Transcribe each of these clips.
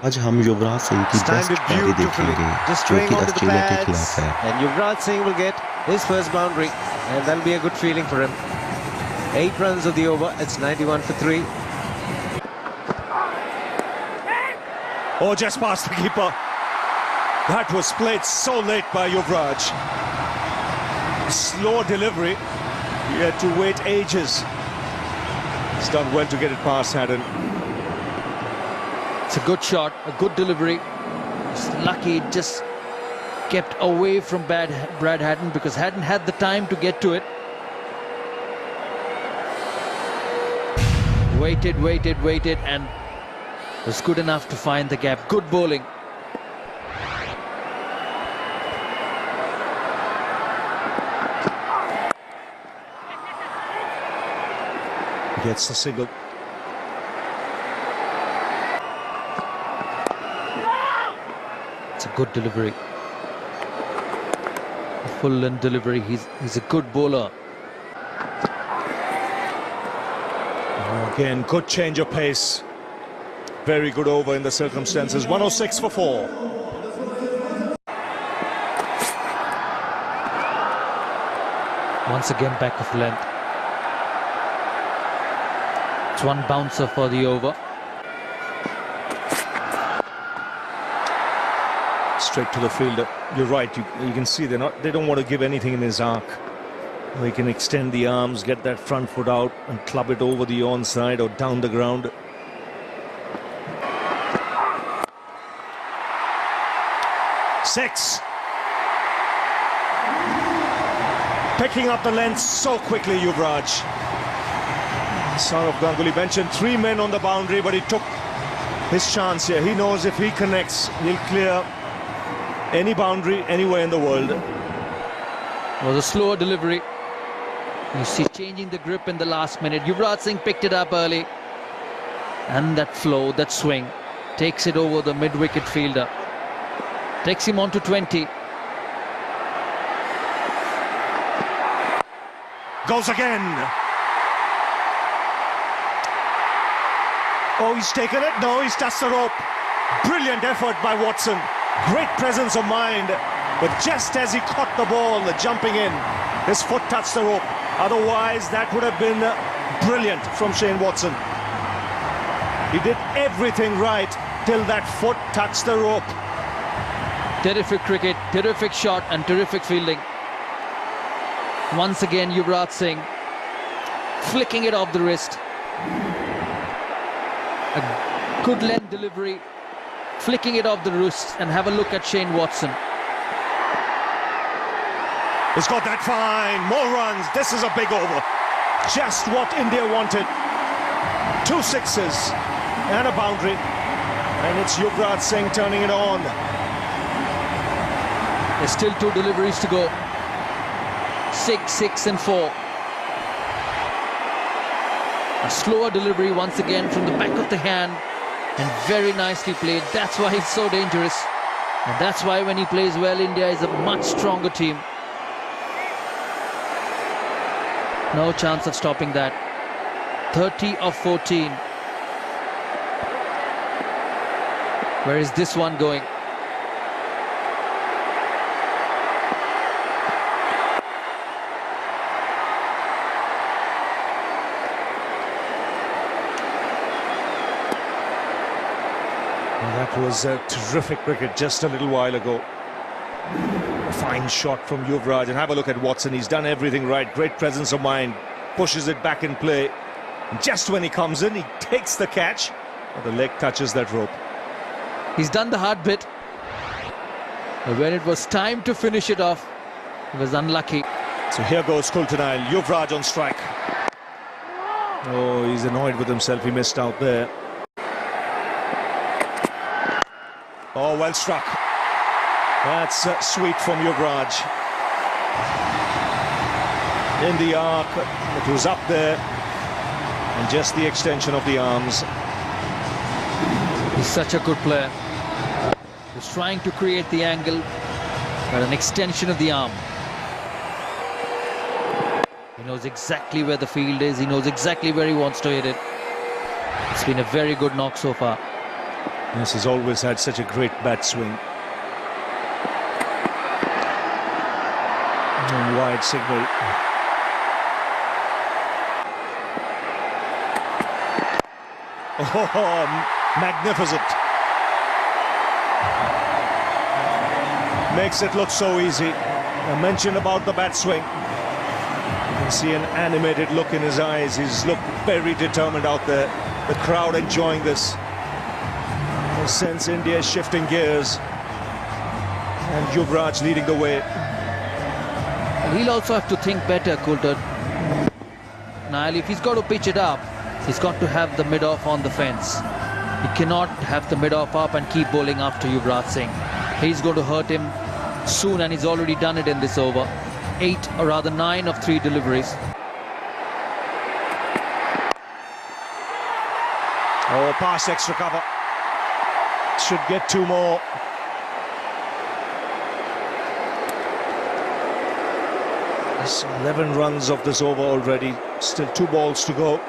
आज हम युवराज सिंह की बेस्ट पारी देखेंगे जो कि ऑस्ट्रेलिया के खिलाफ है। And Yuvraj Singh will get his first boundary, and that'll be a good feeling for him. 8 runs of the over. It's 91 for 3. Oh, just past the keeper. That was played so late by Yuvraj. Slow delivery. He had to wait ages. He's done well to get it past Haddon. It's a good shot, a good delivery. It's lucky it just kept away from Brad Haddon, because Haddon had the time to get to it. Waited, and was good enough to find the gap. Good bowling. Gets the single. It's a good delivery. A full and delivery. He's a good bowler. Again, good change of pace. Very good over in the circumstances. 106 for 4. Once again, back of length. It's one bouncer for the over. Straight to the fielder. You're right. You can see they don't want to give anything in his arc. He can extend the arms, get that front foot out, and club it over the onside or down the ground. Six. Picking up the length so quickly, Yuvraj. Son of Ganguly mentioned 3 men on the boundary, but he took his chance here. He knows if he connects, he'll clear any boundary anywhere in the world. It was a slower delivery. You see, changing the grip in the last minute. Yuvraj Singh picked it up early, and that flow, that swing, takes it over the mid-wicket fielder. Takes him on to 20. Goes again. Oh, he's taken it. No, he's touched the rope. Brilliant effort by Watson. Great presence of mind. But just as he caught the ball, jumping in, his foot touched the rope. Otherwise, that would have been brilliant from Shane Watson. He did everything right till that foot touched the rope. Terrific cricket, terrific shot, and terrific fielding. Once again, Yuvraj Singh flicking it off the wrist. A good length delivery, flicking it off the wrist, and have a look at Shane Watson. He's got that fine, more runs. This is a big over. Just what India wanted. 2 sixes and a boundary. And it's Yuvraj Singh turning it on. There's still 2 deliveries to go. 6, 6 and 4. A slower delivery once again from the back of the hand, and very nicely played. That's why he's so dangerous, and that's why when he plays well, India is a much stronger team. No chance of stopping that. 30 of 14. Where is this one going? That was a terrific cricket just a little while ago. A fine shot from Yuvraj, and have a look at Watson. He's done everything right. Great presence of mind. Pushes it back in play. And just when he comes in, he takes the catch, but the leg touches that rope. He's done the hard bit, but when it was time to finish it off, he was unlucky. So here goes Kultanail. Yuvraj on strike. Oh, he's annoyed with himself. He missed out there. Oh, well struck. That's sweet from Yuvraj. In the arc, it was up there, and just the extension of the arms. He's such a good player. He's trying to create the angle, but an extension of the arm. He knows exactly where the field is. He knows exactly where he wants to hit it. It's been a very good knock so far. This has always had such a great bat swing. And wide signal. Oh, magnificent. Makes it look so easy. I mentioned about the bat swing. You can see an animated look in his eyes. He's looked very determined out there. The crowd enjoying this. I sense India shifting gears. And Yuvraj leading the way. He'll also have to think better, Coulter. Niall, if he's got to pitch it up, he's got to have the mid-off on the fence. He cannot have the mid-off up and keep bowling after Yuvraj Singh. He's going to hurt him soon, and he's already done it in this over. 8, or rather 9 of 3 deliveries. Oh, past extra cover. Should get 2 more. There's 11 runs of this over already. Still 2 balls to go.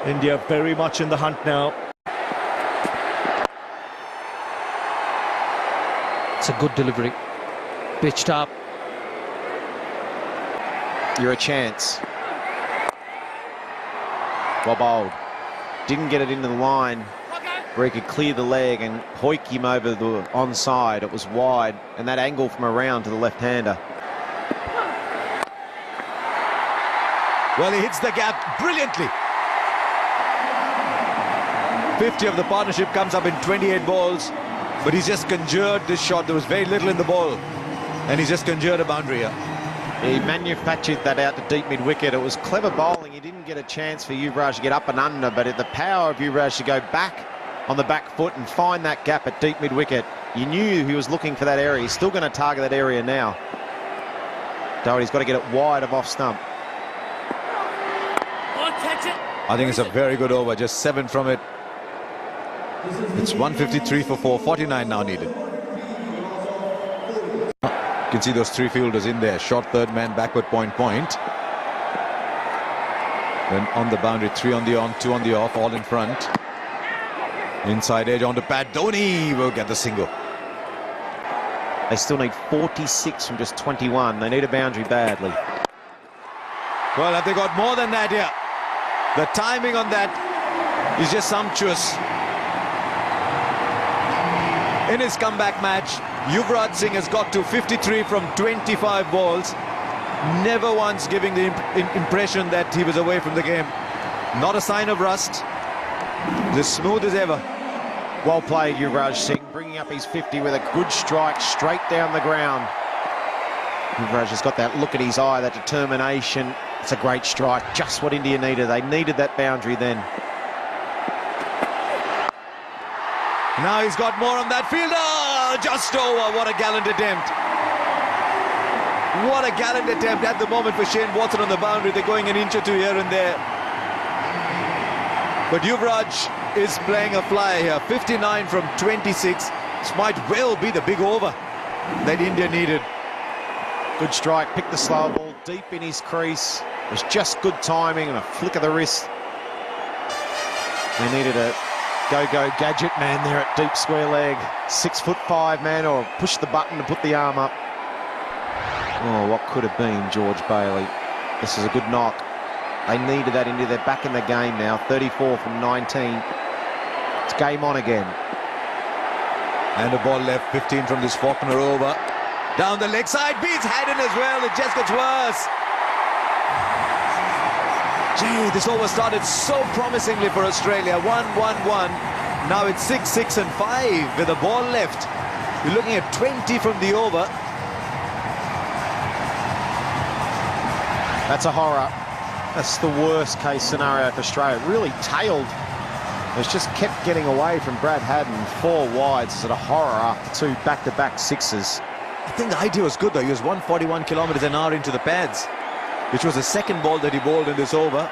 India very much in the hunt now. It's a good delivery. Pitched up. You're a chance. Well bowled. Didn't get it into the line where he could clear the leg and hoik him over the onside. It was wide, and that angle from around to the left-hander. Well, he hits the gap brilliantly. 50 of the partnership comes up in 28 balls, but he's just conjured this shot. There was very little in the ball, and he's just conjured a boundary here. He manufactured that out to deep mid-wicket. It was clever bowling. He didn't get a chance for Yuvraj to get up and under, but the power of Yuvraj to go back on the back foot and find that gap at deep mid-wicket. You knew he was looking for that area. He's still going to target that area now. Doherty's got to get it wide of off stump. I think it's a very good over, just 7 from it. It's 153 for 4, 49 now needed. You can see those 3 fielders in there. Short third man, backward point. Then on the boundary, 3 on the on, 2 on the off, all in front. Inside edge onto pad. Dhoni will get the single. They still need 46 from just 21. They need a boundary badly. Well, have they got more than that here? The timing on that is just sumptuous. In his comeback match, Yuvraj Singh has got to 53 from 25 balls, never once giving the impression that he was away from the game. Not a sign of rust, as smooth as ever. Well played, Yuvraj Singh, bringing up his 50 with a good strike straight down the ground. Yuvraj has got that look at his eye, that determination. It's a great strike, just what India needed. They needed that boundary then. Now he's got more on that fielder. Just over. What a gallant attempt. What a gallant attempt at the moment for Shane Watson on the boundary. They're going an inch or 2 here and there. But Yuvraj is playing a flyer here. 59 from 26. This might well be the big over that India needed. Good strike, picked the slow ball deep in his crease. It was just good timing and a flick of the wrist. They needed a go-go gadget man there at deep square leg. 6'5" man, or push the button to put the arm up. Oh, what could have been George Bailey. This is a good knock. They needed that into. They're back in the game now. 34 from 19. It's game on again. And a ball left, 15 from this Faulkner over. Down the leg side, beats Haddon as well. It just gets worse. Gee, this over started so promisingly for Australia. 1-1-1. Now it's 6-6 and 5 with a ball left. You're looking at 20 from the over. That's a horror. That's the worst case scenario for Australia. It really tailed. It's just kept getting away from Brad Haddon. 4 wides. It's a horror after 2 back-to-back sixes. I think the idea was good though. He was 141 kilometers an hour into the pads, which was the second ball that he bowled in this over.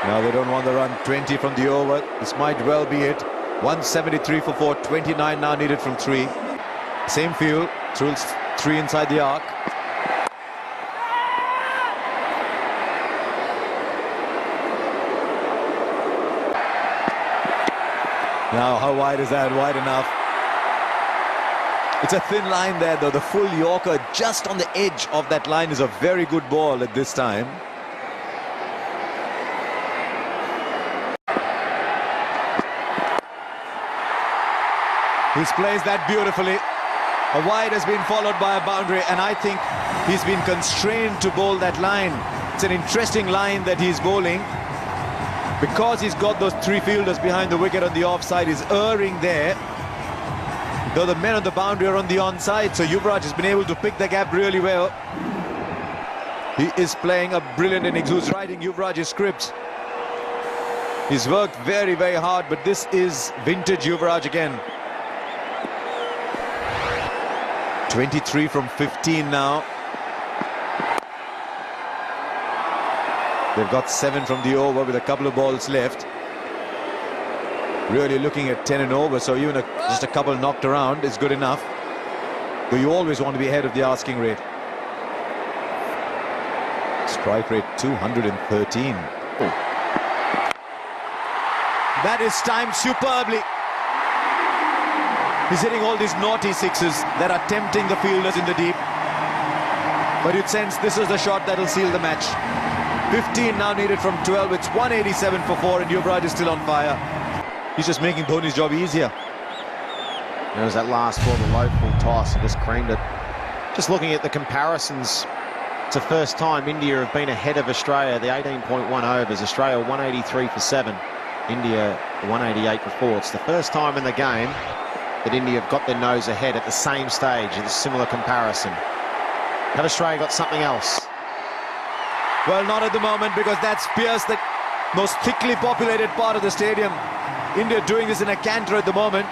Now they don't want the run. 20 from the over. This might well be it. 173 for 4. 29 now needed from 3. Same field. Through 3 inside the arc. Now, how wide is that? Wide enough. It's a thin line there, though. The full Yorker just on the edge of that line is a very good ball at this time. He's placed that beautifully. A wide has been followed by a boundary, and I think he's been constrained to bowl that line. It's an interesting line that he's bowling. Because he's got those three fielders behind the wicket on the offside, he's erring there. Though the men on the boundary are on the onside, so Yuvraj has been able to pick the gap really well. He is playing a brilliant innings. Who's writing Yuvraj's scripts? He's worked very, very hard, but this is vintage Yuvraj again. 23 from 15 now. They've got 7 from the over with a couple of balls left. Really looking at 10 and over, so even just a couple knocked around is good enough. But you always want to be ahead of the asking rate. Strike rate 213. That is timed superbly. He's hitting all these naughty sixes that are tempting the fielders in the deep. But you'd sense this is the shot that'll seal the match. 15 now needed from 12. It's 187 for 4, and Yuvraj is still on fire. He's just making Dhoni's job easier. There was that last ball, the low full toss, and just creamed it. Just looking at the comparisons, it's the first time India have been ahead of Australia. The 18.1 overs, Australia 183 for 7, India 188 for 4. It's the first time in the game that India have got their nose ahead at the same stage in a similar comparison. Have Australia got something else? Well, not at the moment, because that's pierced the most thickly populated part of the stadium. India doing this in a canter at the moment.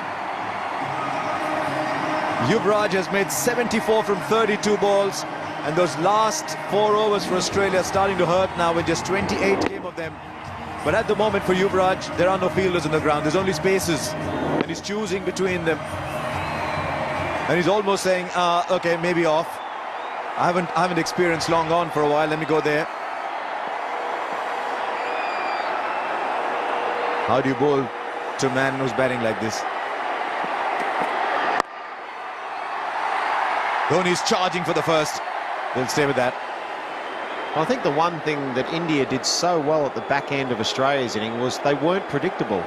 Yuvraj has made 74 from 32 balls, and those last 4 overs for Australia are starting to hurt now with just 28 came of them. But at the moment for Yuvraj, there are no fielders on the ground. There's only spaces, and he's choosing between them. And he's almost saying, okay, maybe off. I haven't experienced long on for a while. Let me go there. How do you bowl to a man who's batting like this? Dhoni's charging for the first. They'll stay with that. Well, I think the one thing that India did so well at the back end of Australia's inning was they weren't predictable.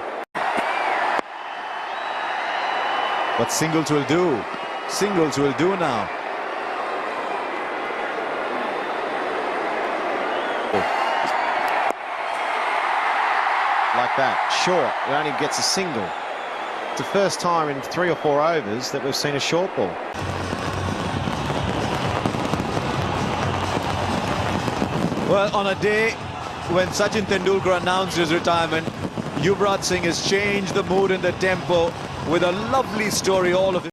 What singles will do. Singles will do now. Like that, short, it only gets a single. It's the first time in 3 or 4 overs that we've seen a short ball. Well, on a day when Sachin Tendulkar announced his retirement, Yuvraj Singh has changed the mood and the tempo with a lovely story all of it.